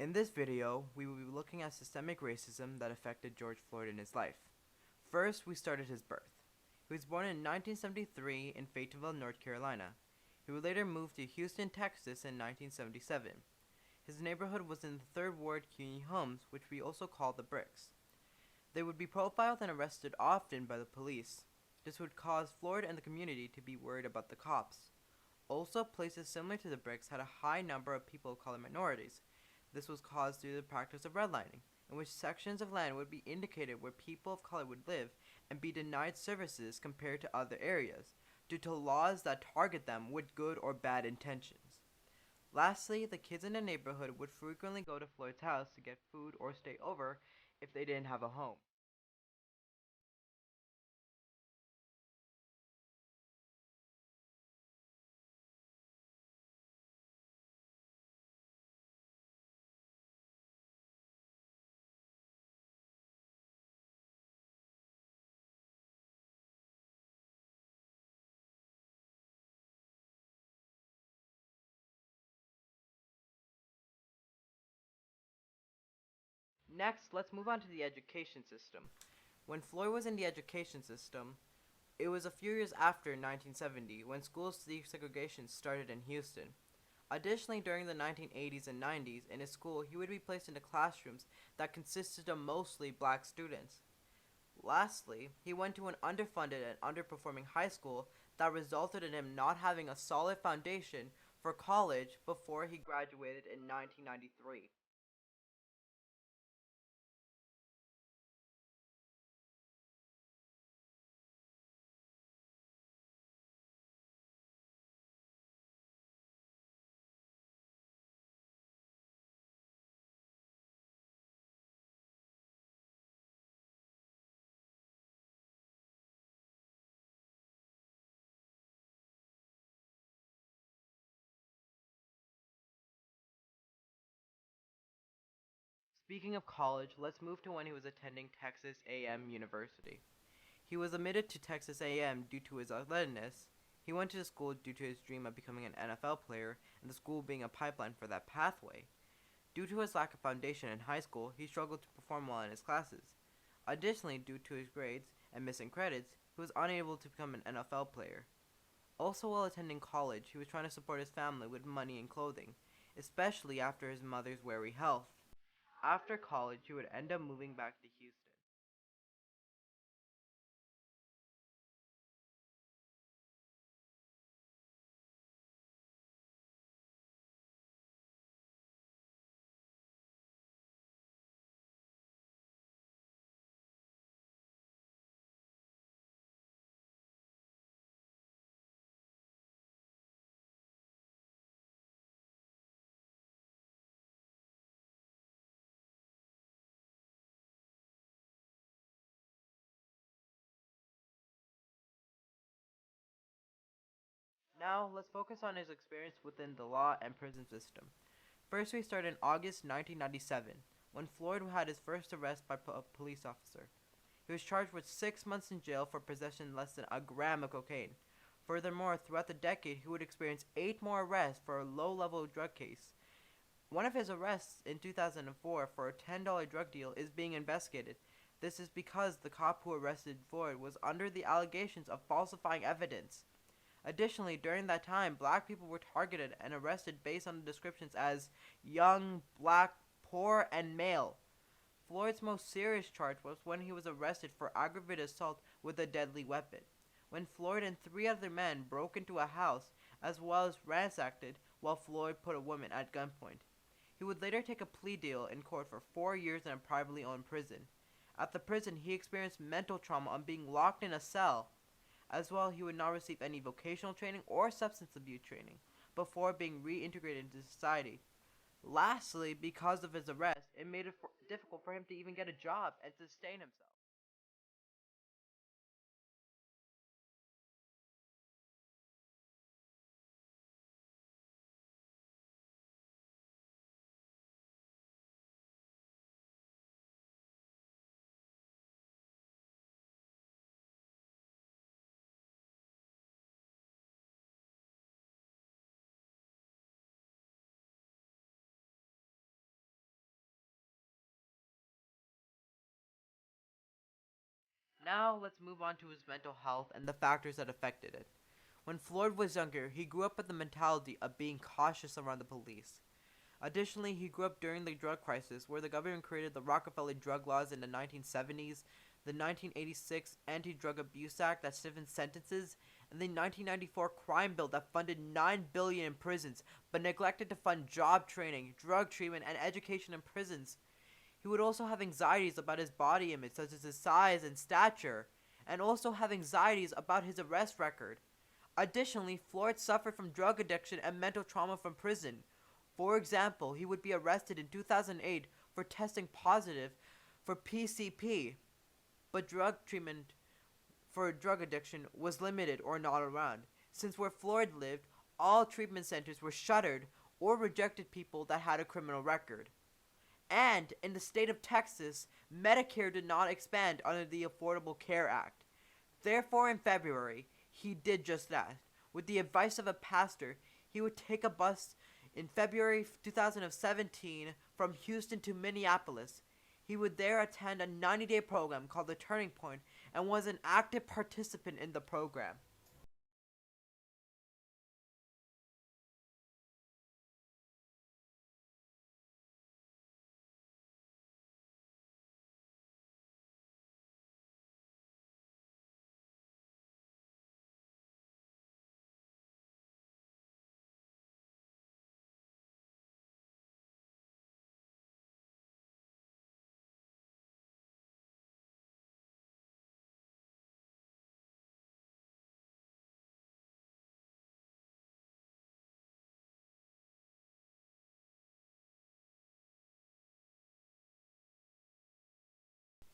In this video, we will be looking at systemic racism that affected George Floyd in his life. First, we start at his birth. He was born in 1973 in Fayetteville, North Carolina. He would later move to Houston, Texas in 1977. His neighborhood was in the 3rd Ward CUNY homes, which we also call the Bricks. They would be profiled and arrested often by the police. This would cause Floyd and the community to be worried about the cops. Also, places similar to the Bricks had a high number of people of color minorities. This was caused due to the practice of redlining, in which sections of land would be indicated where people of color would live and be denied services compared to other areas, due to laws that target them with good or bad intentions. Lastly, the kids in the neighborhood would frequently go to Floyd's house to get food or stay over if they didn't have a home. Next, let's move on to the education system. When Floyd was in the education system, it was a few years after 1970 when school desegregation started in Houston. Additionally, during the 1980s and 90s, in his school, he would be placed into classrooms that consisted of mostly black students. Lastly, he went to an underfunded and underperforming high school that resulted in him not having a solid foundation for college before he graduated in 1993. Speaking of college, let's move to when he was attending Texas A&M University. He was admitted to Texas A&M due to his athleticness. He went to the school due to his dream of becoming an NFL player and the school being a pipeline for that pathway. Due to his lack of foundation in high school, he struggled to perform well in his classes. Additionally, due to his grades and missing credits, he was unable to become an NFL player. Also, while attending college, he was trying to support his family with money and clothing, especially after his mother's weary health. After college, he would end up moving back to Houston. Now, let's focus on his experience within the law and prison system. First, we start in August 1997, when Floyd had his first arrest by a police officer. He was charged with 6 months in jail for possession less than a gram of cocaine. Furthermore, throughout the decade, he would experience 8 more arrests for a low-level drug case. One of his arrests in 2004 for a $10 drug deal is being investigated. This is because the cop who arrested Floyd was under the allegations of falsifying evidence. Additionally, during that time, black people were targeted and arrested based on the descriptions as young, black, poor, and male. Floyd's most serious charge was when he was arrested for aggravated assault with a deadly weapon, when Floyd and 3 other men broke into a house as well as ransacked it while Floyd put a woman at gunpoint. He would later take a plea deal in court for 4 years in a privately owned prison. At the prison, he experienced mental trauma on being locked in a cell. As well, he would not receive any vocational training or substance abuse training before being reintegrated into society. Lastly, because of his arrest, it made it difficult for him to even get a job and sustain himself. Now let's move on to his mental health and the factors that affected it. When Floyd was younger, he grew up with the mentality of being cautious around the police. Additionally, he grew up during the drug crisis, where the government created the Rockefeller drug laws in the 1970s, the 1986 Anti-Drug Abuse Act that stiffened sentences, and the 1994 crime bill that funded $9 billion in prisons, but neglected to fund job training, drug treatment, and education in prisons. He would also have anxieties about his body image, such as his size and stature, and also have anxieties about his arrest record. Additionally, Floyd suffered from drug addiction and mental trauma from prison. For example, he would be arrested in 2008 for testing positive for PCP, but drug treatment for drug addiction was limited or not around, since where Floyd lived, all treatment centers were shuttered or rejected people that had a criminal record. And in the state of Texas, Medicare did not expand under the Affordable Care Act. Therefore, in February, he did just that. With the advice of a pastor, he would take a bus in February 2017 from Houston to Minneapolis. He would there attend a 90-day program called The Turning Point and was an active participant in the program.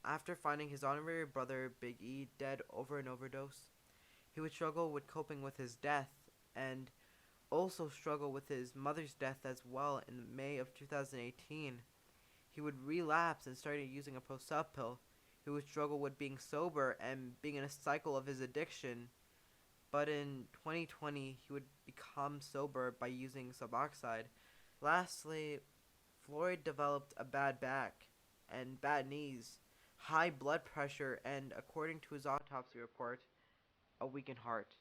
After finding his honorary brother Big E dead over an overdose, he would struggle with coping with his death and also struggle with his mother's death as well in May of 2018. He would relapse and started using a post-up pill. He would struggle with being sober and being in a cycle of his addiction. But in 2020, he would become sober by using Suboxide. Lastly, Floyd developed a bad back and bad knees, high blood pressure, and according to his autopsy report, a weakened heart.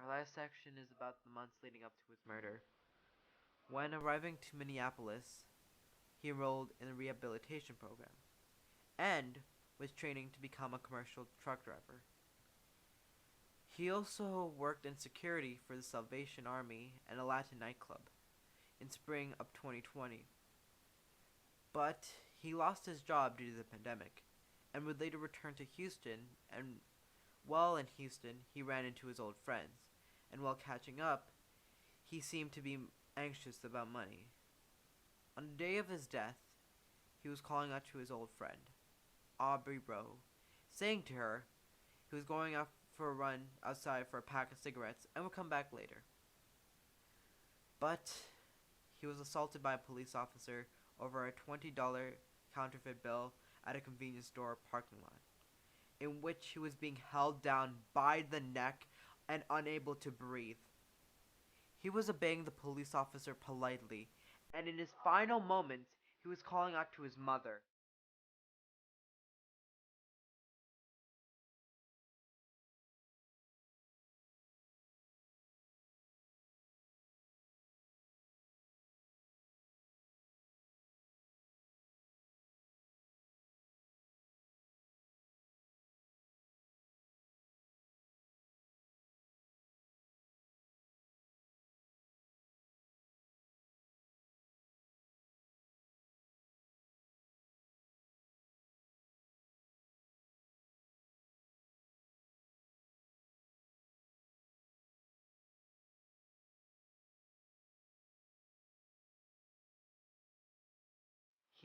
Our last section is about the months leading up to his murder. When arriving to Minneapolis, he enrolled in a rehabilitation program and was training to become a commercial truck driver. He also worked in security for the Salvation Army and a Latin nightclub in spring of 2020. But he lost his job due to the pandemic and would later return to Houston, and while in Houston, he ran into his old friends, and while catching up, he seemed to be anxious about money. On the day of his death, he was calling out to his old friend, Aubrey Rowe, saying to her he was going out for a run outside for a pack of cigarettes and would come back later. But he was assaulted by a police officer over a $20 counterfeit bill at a convenience store parking lot, in which he was being held down by the neck and unable to breathe. He was obeying the police officer politely, and in his final moments, he was calling out to his mother.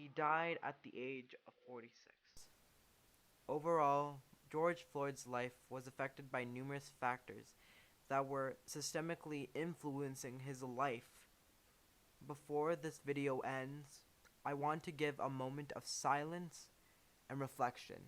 He died at the age of 46. Overall, George Floyd's life was affected by numerous factors that were systemically influencing his life. Before this video ends, I want to give a moment of silence and reflection